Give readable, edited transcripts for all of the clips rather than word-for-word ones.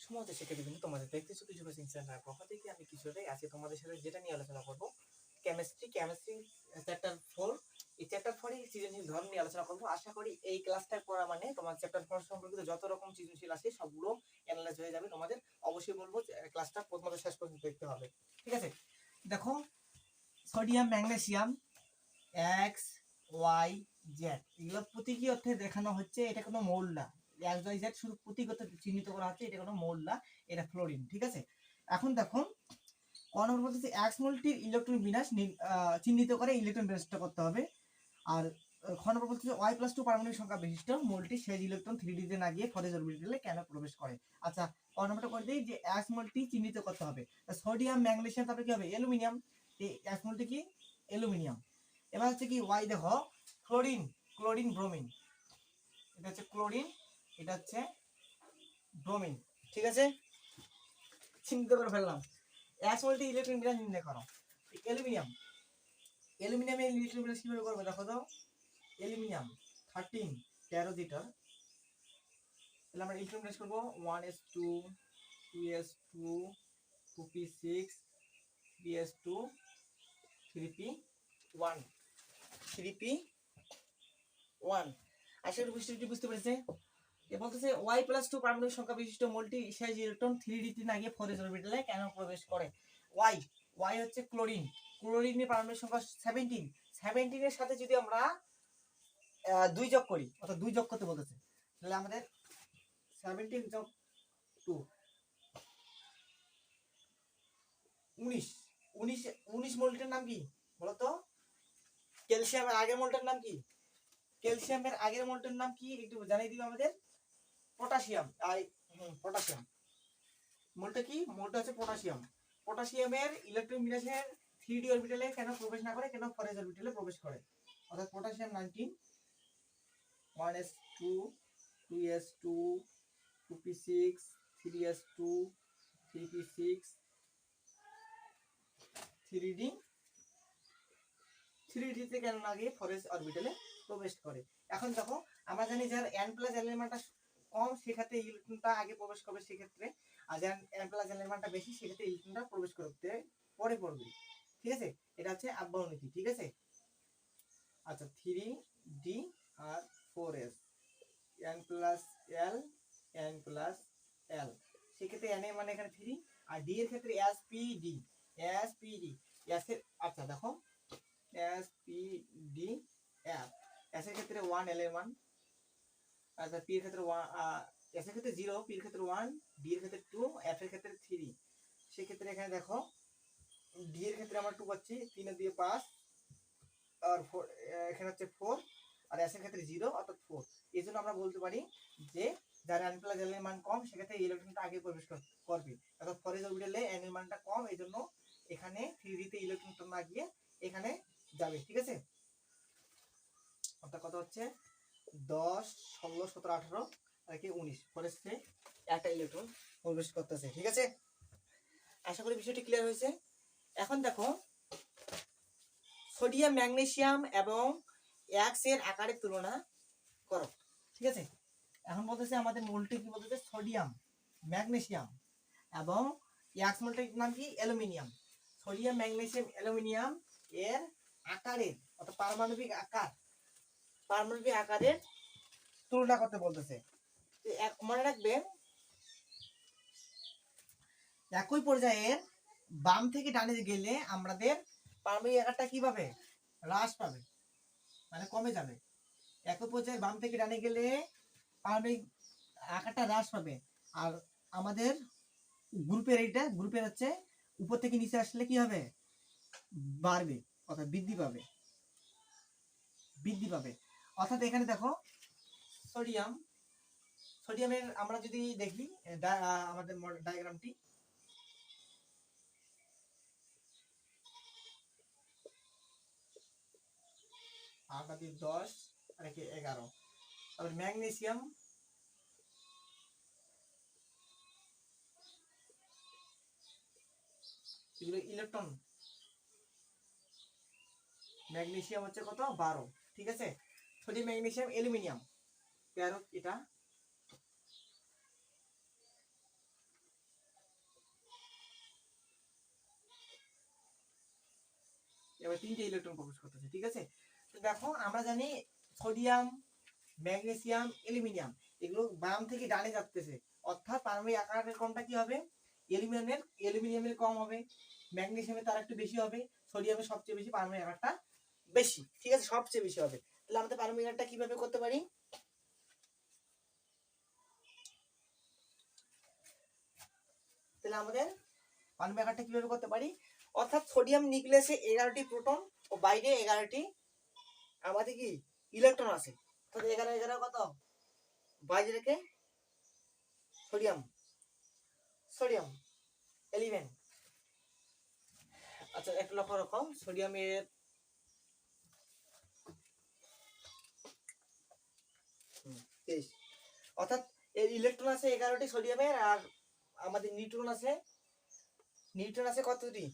সমাজের শিক্ষার্থী কিন্তু তোমাদের দেখতেছো কিছু কোচিং সেন্টার পক্ষ থেকে আমি কিছুটাই আজকে তোমাদের সাথে যেটা নিয়ে আলোচনা করব কেমিস্ট্রি চ্যাপ্টার 4। এই চ্যাপ্টার 4 এর সৃজনশীল ধর্ম নিয়ে আলোচনা করব। আশা করি এই ক্লাসটা পড়া মানে তোমার চ্যাপ্টার 4 সম্পর্কিত যত রকম সৃজনশীল আছে সবগুলো অ্যানালাইজ হয়ে যাবে। তোমাদের অবশ্যই বলবো ক্লাসটা প্রথম থেকে শেষ পর্যন্ত দেখতে হবে, ঠিক আছে? দেখো, sodium magnesium X Y Z এগুলো প্রতীকী অর্থে দেখানো হচ্ছে। এটা কোনো মৌল না, এক্স ওয়াই জেড শুধু প্রতীক অর্থে চিহ্নিত করা হচ্ছে, এটা কোনো মৌল না, এটা ফ্লোরিন, ঠিক আছে? এখন দেখো কোন নম্বর বলতেছে এক্স মৌলটির ইলেকট্রন বিন্যাস চিহ্নিত করে ইলেকট্রন বিন্যাসটা করতে হবে। আর খ নম্বর বলতেছে ওয়াই প্লাস 2 পারমাণবিক সংখ্যা বিশিষ্ট মৌলটি শেষ ইলেকট্রন 3D তে না গিয়ে ফরেজ অরবিটালে কেন প্রবেশ করে। আচ্ছা, ক নম্বরটা করে দিই যে এক্স মৌলটি চিহ্নিত করতে হবে। সোডিয়াম ম্যাগনেসিয়াম, তারপরে কি হবে অ্যালুমিনিয়াম, এই এক্স মৌলটি কি অ্যালুমিনিয়াম। এবার হচ্ছে কি ওয়াই, দেখো ক্লোরিন, ক্লোরিন ব্রোমিন, এটা হচ্ছে ক্লোরিন, এটা হচ্ছে ব্রোমিন, ঠিক আছে? চিহ্নিত করে ফেললাম। এক্স মৌলটি ইলেকট্রন বিন্যাস নির্ণয় করো। অ্যালুমিনিয়াম, অ্যালুমিনিয়ামের ইলেকট্রন বিন্যাস কিভাবে করবে দেখো তো। অ্যালুমিনিয়াম 13 জিটার, তাহলে আমরা ইলেকট্রন বিন্যাস করব 1s2 2s2 2p6 3s2 3p1 3p1। আশা করি বুঝতে পেরেছে। এ বলতেছে y প্লাস 2 পারমাণবিক সংখ্যা বিশিষ্ট মৌলটি শেষ ইলেকট্রন 3D তে না গিয়ে ফরেজ অরবিটালে কেন প্রবেশ করে। y হচ্ছে ক্লোরিন, ক্লোরিনের পারমাণবিক সংখ্যা 17, 17 এর সাথে যদি আমরা 2 যোগ করি, অর্থাৎ 2 যোগ করতে বলতেছে, তাহলে আমাদের 17 যোগ 2 19, 19 মৌলটার নাম কি বলতো? ক্যালসিয়ামের আগের মৌলটার নাম কি? ক্যালসিয়ামের আগের মৌলটার নাম কি একটু জানিয়ে দিবে আমাদের। পটাশিয়াম। পটাশিয়াম মৌলটা কি? মৌলটা হচ্ছে পটাশিয়াম। পটাশিয়ামের ইলেকট্রন বিন্যাসের 3D অরবিটালে কেন প্রবেশ না করে, কেন ফরেজ অরবিটালে প্রবেশ করে। অর্থাৎ potassium 19 1s2 2s2 2p6 3s2 3p6 3d 3d তে কেন না গিয়ে ফরেজ অরবিটালে প্রবেশ করে। এখন দেখো, আমরা জানি যার n প্লাস এলিমেন্টটা কম সেক্ষেত্রে ইলেকট্রনটা আগে প্রবেশ করবে সেক্ষেত্রে, আর যার n প্লাস এলিমেন্টটা বেশি সেক্ষেত্রে ইলেকট্রনটা প্রবেশ করতে পরে পড়বে, ঠিক আছে? এটা হচ্ছে আব্বাহ নীতি, ঠিক আছে? আচ্ছা, 3d আর 4s n plus l n plus l, সেক্ষেত্রে n এর মানে এখানে 3 আর d এর ক্ষেত্রে spd spd s এর, আচ্ছা দেখো spd f, s এর ক্ষেত্রে 1 l এর মান, আচ্ছা p এর ক্ষেত্রে 1, s এর ক্ষেত্রে 0, p এর ক্ষেত্রে 1, d এর ক্ষেত্রে 2, f এর ক্ষেত্রে 3। সেক্ষেত্রে এখানে দেখো d এর ক্ষেত্রে আমরা 2 পাচ্ছি, 3 দিয়ে 5 আর 4, এখানে হচ্ছে 4, আর s এর ক্ষেত্রে 0 অর্থাৎ 4। এই জন্য আমরা বলতে পারি যে যার n প্লাস l এর মান কম সেক্ষেত্রে ইলেকট্রনটা আগে প্রবেশ করবে, অর্থাৎ ফরেজ অরবিটালে n এর মানটা কম, এই জন্য এখানে 3d তে ইলেকট্রনটা না গিয়ে এখানে যাবে, ঠিক আছে? অর্থাৎ কত হচ্ছে 10 16 17 18 আর কি 19, ফরেস্টে একটা ইলেকট্রন প্রবেশ করতেছে, ঠিক আছে? আশা করি বিষয়টি ক্লিয়ার হয়েছে। এখন দেখো সোডিয়াম ম্যাগনেসিয়াম এবং এক্স এর আকারের তুলনা করো, ঠিক আছে? এখন বলতেছে আমাদের মৌলটি কি বলতেছে সোডিয়াম ম্যাগনেসিয়াম এবং এক্স মৌলটির নাম কি অ্যালুমিনিয়াম। সোডিয়াম ম্যাগনেসিয়াম অ্যালুমিনিয়াম এর আকারের অর্থাৎ পারমাণবিক আকারের তুলনা করতে বলতেছে। মনে রাখবেন একই পর্যায়ের বাম থেকে ডানে গেলে আমাদের পারমাণবিক আকারটা কিভাবে হ্রাস পাবে, মানে কমে যাবে। একই পর্যায়ে বাম থেকে ডানে গেলে পারমাণবিক আকারটা হ্রাস পাবে, আর আমাদের গ্রুপের হচ্ছে উপর থেকে নিচে আসলে কি হবে, বাড়বে, অর্থাৎ বৃদ্ধি পাবে। অর্থাৎ এখানে দেখো সোডিয়ামের আমরা যদি দেখি আমাদের ডায়াগ্রামটি, আটা দিয়ে 10 আর 11, তারপর ম্যাগনেসিয়াম এগুলো ইলেকট্রন, ম্যাগনেসিয়াম হচ্ছে কত 12, ঠিক আছে? সোডিয়াম ম্যাগনেসিয়াম অ্যালুমিনিয়াম 13, এটা এবার 3টে ইলেকট্রন প্রবেশ করতেছে, ঠিক আছে। তো দেখো আমরা জানি সোডিয়াম, ম্যাগনেসিয়াম, অ্যালুমিনিয়াম এগুলো বাম থেকে ডানে যাচ্ছে, অর্থাৎ পারমাণবিক আকারের কোনটা কি হবে, অ্যালুমিনিয়ামের কম হবে, ম্যাগনেসিয়ামের তার একটু বেশি হবে, সোডিয়ামের সবচেয়ে বেশি, পারমাণবিক আকারটা বেশি, ঠিক আছে, সবচেয়ে বেশি হবে। তাহলে আমাদের পারমাণবিক আকারটা কিভাবে করতে পারি, তাহলে আমাদের পারমাণবিক আকারটা কিভাবে করতে পারি, অর্থাৎ সোডিয়াম নিউক্লিয়াসে 11টি প্রোটন ও বাইরে 11টি আমাদের কি ইলেকট্রন আছে, তাহলে 11 11 কত, বাইরে রেখে সোডিয়াম, সোডিয়াম 11। আচ্ছা একটু লক্ষ্য রাখো, সোডিয়ামের অর্থাৎ এর ইলেকট্রন আছে 11টি সোডিয়ামের, আর আমাদের নিউট্রন আছে কতটি,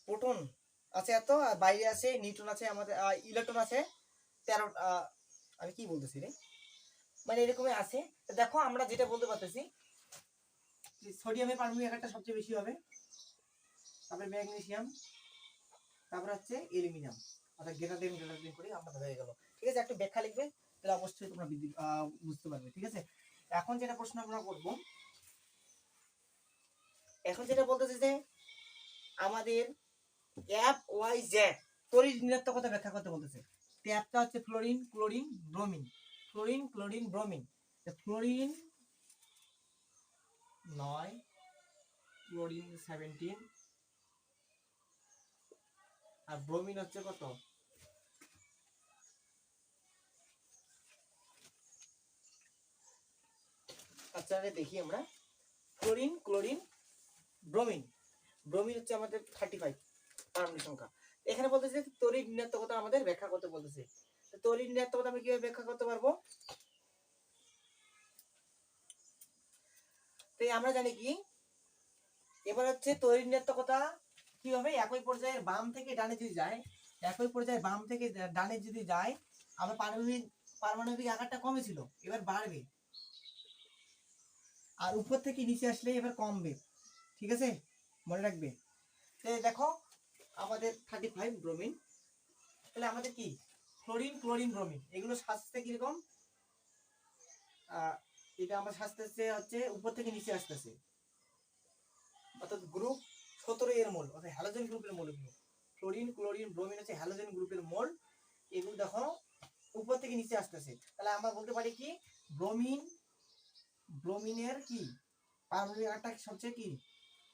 প্রোটন আছে এত, আর বাইরে আছে নিউট্রন আছে আমাদের, ইলেকট্রন আছে 13, আমি কি বলতেছি রে, মানে এরকমই আছে। দেখো আমরা যেটা বলতে পারতেছি, সোডিয়ামের পারমাণবিক আকারটা সবচেয়ে বেশি হবে, তারপরে ম্যাগনেসিয়াম, তারপর হচ্ছে অ্যালুমিনিয়াম, অর্থাৎ গ্রেটার দেন করে আমাদের হয়ে গেল, ঠিক আছে। একটু ব্যাখ্যা লিখবে, তাহলে অবশ্যই তোমরা বুঝতে পারবে, ঠিক আছে। এখন যেটা প্রশ্ন আমরা করব, এখন যেটা বলতেছে যে আমাদের এফ ওয়াই জেড তড়িৎ ঋণাত্মকতা ব্যাখ্যা করতে বলতেছে। ট্যাপটা হচ্ছে fluorine, chlorine, bromine, fluorine, chlorine, bromine. Fluorine 9, chlorine 17, আর ব্রোমিন হচ্ছে কত, আচ্ছা দেখি আমরা, ফ্লোরিন, ক্লোরিন, ব্রোমিন, ব্রোমিন হচ্ছে আমাদের 35 পারমাণবিক সংখ্যা। এখানে বলতেছে তড়িৎ ঋণাত্মকতা আমাদের ব্যাখ্যা করতে বলতেছে। তড়িৎ ঋণাত্মকতা আমি কিভাবে ব্যাখ্যা করতে পারবো, তো আমরা জানি কি, এবার হচ্ছে তড়িৎ ঋণাত্মকতা কিভাবে, একই পর্যায়ে বাম থেকে ডানে যদি যায়, একই পর্যায়ে বাম থেকে ডানে যদি যায়, আমরা পারমাণবিক আকারটা কমে ছিল, এবার বাড়বে, আর উপর থেকে নিচে আসলে এবার কমবে, ঠিক আছে, মনে রাখবে। দেখো আমাদের 35 ব্রোমিন, তাহলে আমাদের কি ফ্লোরিন, ক্লোরিন, ব্রোমিন এগুলো সাজতে কিরকম, এটা আমরা সাজতেছে হচ্ছে উপর থেকে নিচে আসতেছে, অর্থাৎ গ্রুপ 17 এর মোল, অর্থাৎ হ্যালোজেন গ্রুপের মোল এগুলো, ফ্লোরিন, ক্লোরিন, ব্রোমিন হচ্ছে হ্যালোজেন গ্রুপের মোল, এগুলো দেখো উপর থেকে নিচে আসতেছে। তাহলে আমরা বলতে পারি কি, ব্রোমিনের কি পারমাণবিক আকারটা সবচেয়ে কি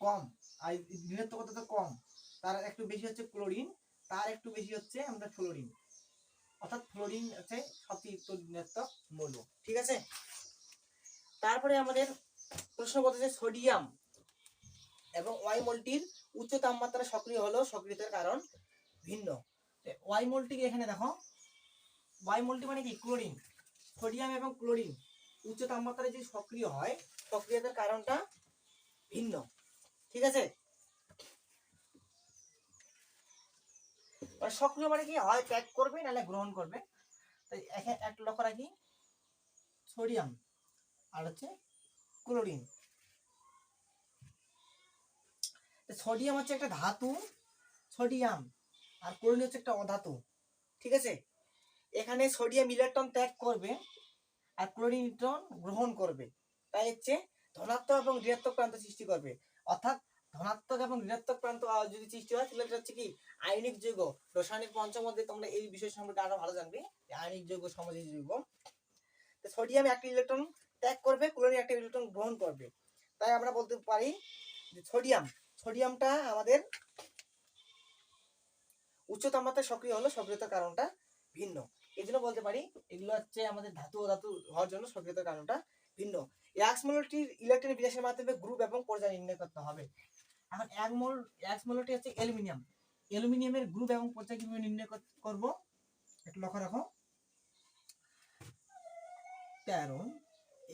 কম, আর ঋণাত্মকতা তো কম, তার একটু বেশি হচ্ছে ক্লোরিন, তার একটু বেশি হচ্ছে আমরা ফ্লোরিন, অর্থাৎ ফ্লোরিন হচ্ছে সবচেয়ে ঋণাত্মক মৌল, ঠিক আছে। তারপরে আমাদের প্রশ্ন বলতেছে সোডিয়াম এবং ওয়াই মলটির উচ্চ তাপমাত্রা সক্রিয় হলো, সক্রিয়তার কারণ ভিন্ন। ওয়াই মলটিকে এখানে দেখো, ওয়াই মলটি মানে কি ক্লোরিন, সোডিয়াম এবং ক্লোরিন উচ্চ তাপমাত্রায় যদি সক্রিয় হয়, সক্রিয়তার কারণটা ভিন্ন, ঠিক আছে। সক্রিয় মানে কি, হয় ত্যাগ করবে নাহলে গ্রহণ করবে। তাই এখানে একটা লক্ষ্য রাখি, সোডিয়াম আর হচ্ছে ক্লোরিন, সোডিয়াম হচ্ছে একটা ধাতু, সোডিয়াম, আর ক্লোরিন হচ্ছে একটা অধাতু, ঠিক আছে। এখানে সোডিয়াম ইলেকট্রন ত্যাগ করবে আর ক্লোরিন ইলেকট্রন গ্রহণ করবে, তাই হচ্ছে ধনাত্মক এবং ঋণাত্মক প্রান্ত সৃষ্টি করবে, অর্থাৎ ধনাত্মক এবং ঋণাত্মক প্রান্ত যদি সৃষ্টি হয়, তাহলে এটা হচ্ছে কি আয়নিক যৌগ। রাসায়নিক পঞ্চম মধ্যে তোমরা এই বিষয় সম্পর্কে আরো ভালো জানবে, আয়নিক যৌগ, সমযোজী যৌগ। সোডিয়াম একটা ইলেকট্রন ত্যাগ করবে, ক্লোরিন একটা ইলেকট্রন গ্রহণ করবে, তাই আমরা বলতে পারি যে সোডিয়ামটা আমাদের উচ্চ তাপমাত্রায় সক্রিয় হলো, সক্রিয়তার কারণটা ভিন্ন। এই জন্য বলতে পারি এগুলো হচ্ছে আমাদের ধাতু ও ধাতু হওয়ার জন্য সক্রিয়তার কারণটা ভিন্ন। এক্স মৌলটির ইলেকট্রন বিন্যাসের মাধ্যমে গ্রুপ এবং পর্যায় নির্ণয় করতে হবে। এখন এক্স মৌলটি হচ্ছে অ্যালুমিনিয়াম, অ্যালুমিনিয়ামের গ্রুপ এবং পর্যায় কিভাবে নির্ণয় করব, একটু লক্ষ্য রাখো। 13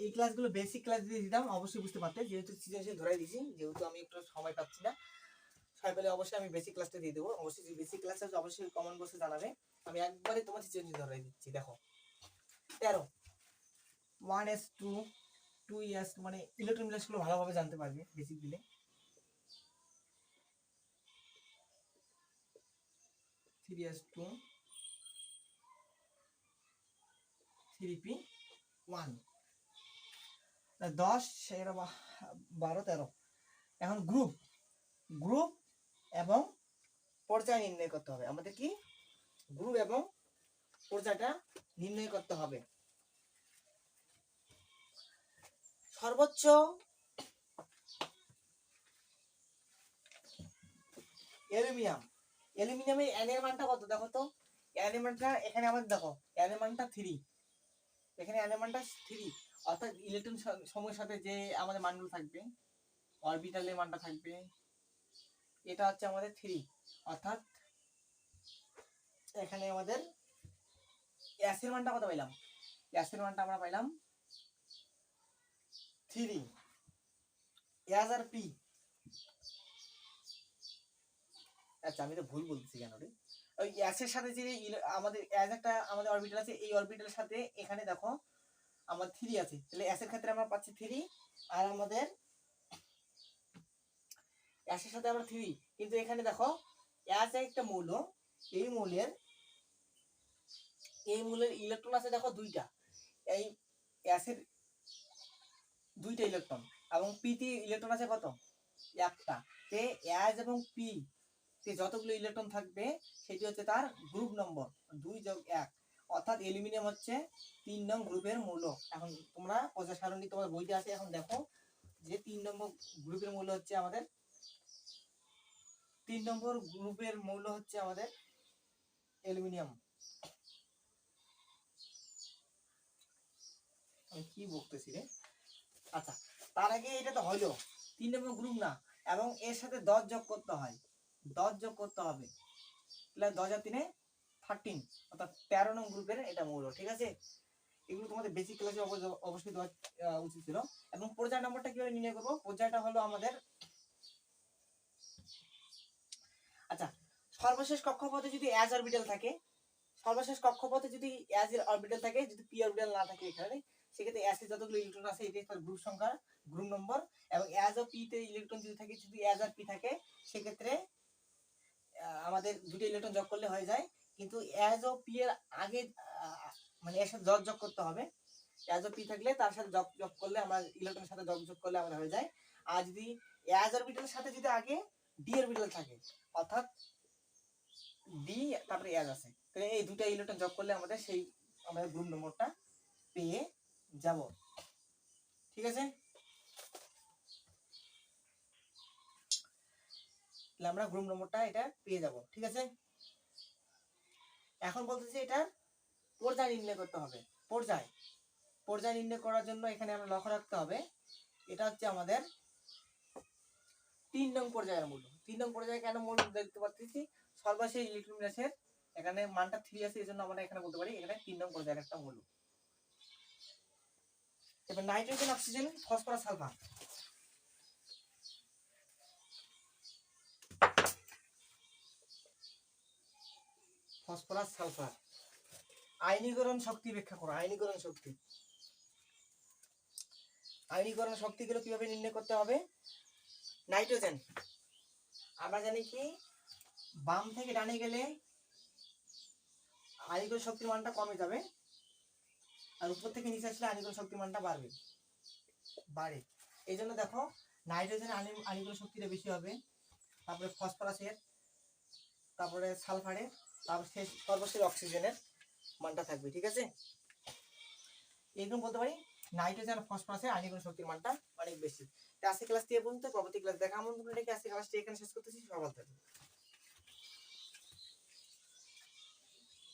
এই ক্লাসগুলো বেসিক ক্লাস দিয়ে দিতাম, অবশ্যই বুঝতে পারতে, যেহেতু সৃজনশীল ধরাই দিয়েছি, যেহেতু আমি একটু সময় পাচ্ছি না, সময় পেলে অবশ্যই আমি বেসিক ক্লাসটা দিয়ে দেবো। অবশ্যই বেসিক ক্লাস আছে, অবশ্যই কমেন্ট বক্সে জানাবে, আমি একবারে তোমার সৃজনশীল ধরাই দিচ্ছি। দেখো 13 1s2 2s, মানে ইলেকট্রন বিন্যাসগুলো ভালোভাবে জানতে পারবে বেসিক দিলে। 3s2 3p1 10 12 13। এখন গ্রুপ গ্রুপ এবং পর্যায় নির্ণয় করতে হবে আমাদের। কি গ্রুপ এবং পর্যায়টা নির্ণয় করতে হবে। সর্বোচ্চ অ্যালুমিনিয়ামের n এর মানটা কত দেখো তো। n এর মানটা এখানে আমাদের দেখো, n এর মানটা 3, এখানে n এর মানটা 3, অর্থাৎ ইলেকট্রন সমূহের সাথে যে আমাদের মানগুলো থাকবে, অরবিটালের মানটা থাকবে, এটা হচ্ছে আমাদের 3, অর্থাৎ এখানে আমাদের s এর মানটা কত পাইলাম, s এর মানটা আমরা পাইলাম 3, s আর p। আচ্ছা আমি তো ভুল বলতেছি কেন রে। ওই s এর সাথে যে আমাদের s একটা আমাদের অরবিটাল আছে, এই অরবিটালের সাথে এখানে দেখো আমার 3 আছে, তাহলে s এর ক্ষেত্রে আমরা পাচ্ছি 3, আর আমাদের s এর সাথে আমরা 3, কিন্তু এখানে দেখো s একটা মৌল, এই মৌলের ইলেকট্রন আছে দেখো দুইটা, এই s এর দুইটা ইলেকট্রন, এবং p তে ইলেকট্রন আছে কত, একটা। তে s এবং p তে যতগুলো ইলেকট্রন থাকবে সেটি হচ্ছে তার গ্রুপ নম্বর 2+1, অর্থাৎ অ্যালুমিনিয়াম হচ্ছে 3 নং গ্রুপের মৌল। এখন তোমরা পর্যায় সারণী তোমার বইতে আছে, এখন দেখো যে 3 নম্বর গ্রুপের মৌল হচ্ছে আমাদের, 3 নম্বর গ্রুপের মৌল হচ্ছে আমাদের অ্যালুমিনিয়াম। আমি কি বলতেছি রে। আচ্ছা তার আগে এটা তো হলো 3 নম্বর গ্রুপ না, এবং এর সাথে 10 যোগ করতে হয়, 10 যোগ করতে হবে, তাহলে 10 আর 3 13, অর্থাৎ 13 নং গ্রুপের এটা মৌল। ঠিক আছে, এগুলো তোমাদের বেসিক ক্লাসে অবশ্যই দেওয়া উচিত ছিল। এবং পর্যায় নম্বরটা কিভাবে নির্ণয় করবো, পর্যায়টা হলো আমাদের, আচ্ছা সর্বশেষ কক্ষপথে যদি s অরবিটাল থাকে, সর্বশেষ কক্ষপথে যদি s এর অরবিটাল থাকে, যদি p অরবিটাল না থাকে এখানে, সেক্ষেত্রে s এর যতগুলো ইলেকট্রন আছে এটাই তার গ্রুপ সংখ্যা, গ্রুপ নম্বর। এবং s ও p তে ইলেকট্রন যদি থাকে, যদি s আর p থাকে, সেক্ষেত্রে আমাদের দুটো ইলেকট্রন যোগ করলে হয়ে যায়। কিন্তু s ও p এর আগে মানে এর সাথে যোগ করতে হবে, s ও p থাকলে তার সাথে যোগ করলে আমরা ইলেকট্রনের সাথে যোগ করলে আমাদের হয়ে যায়। আর যদি s অরবিটালের সাথে যদি আগে d অরবিটাল থাকে, অর্থাৎ d তারপরে s আছে, তাহলে এই দুটো ইলেকট্রন যোগ করলে আমাদের সেই আমাদের গ্রুপ নম্বরটা পেয়ে যাব। ঠিক আছে, তাহলে আমরা গ্রুপ নম্বরটা এটা পেয়ে যাব। ঠিক আছে, এখন বলতেছি এটা পর্যায় নির্ণয় করতে হবে। পর্যায় নির্ণয় করার জন্য এখানে আমরা লক্ষ্য রাখতে হবে, এটা হচ্ছে আমাদের 3 নং পর্যায়ের মূল্য। 3 নং পর্যায়ে কেন মূল্য দেখতে পাচ্ছি, সর্বশেষ ইলেকট্রন গ্যাসের এখানে মানটা 3 আছে, এজন্য আমরা এখানে বলতে পারি এখানে 3 নং পর্যায়ের একটা মূল্য। এবার nitrogen, oxygen, phosphorus, sulphur. Phosphorus, sulphur আয়নীকরণ শক্তি ব্যাখ্যা করো। আয়নীকরণ শক্তিগুলো কিভাবে নির্ণয় করতে হবে। নাইট্রোজেন আমরা জানি কি, বাম থেকে ডানে গেলে আয়নীকরণ শক্তির মানটা কমে যাবে, আর উপর থেকে নিচে আসলে আয়নীকরণ শক্তির মানটা বাড়ে। এই জন্য দেখো নাইট্রোজেন আয়নীকরণ শক্তিটা বেশি হবে, তারপরে ফসফরাসের, তারপরে সালফারের, তারপর সর্বশেষ অক্সিজেনের মানটা থাকবে। ঠিক আছে, এরকম বলতে পারি নাইট্রোজেন ফসফরাসের আয়নীকরণ শক্তির মানটা অনেক বেশি। আজকে ক্লাস দিয়ে পর্যন্ত, পরবর্তী ক্লাস দেখা আমন্ত্রণ রেখে আজকে ক্লাসটি এখানে শেষ করতেছি। সকাল থেকে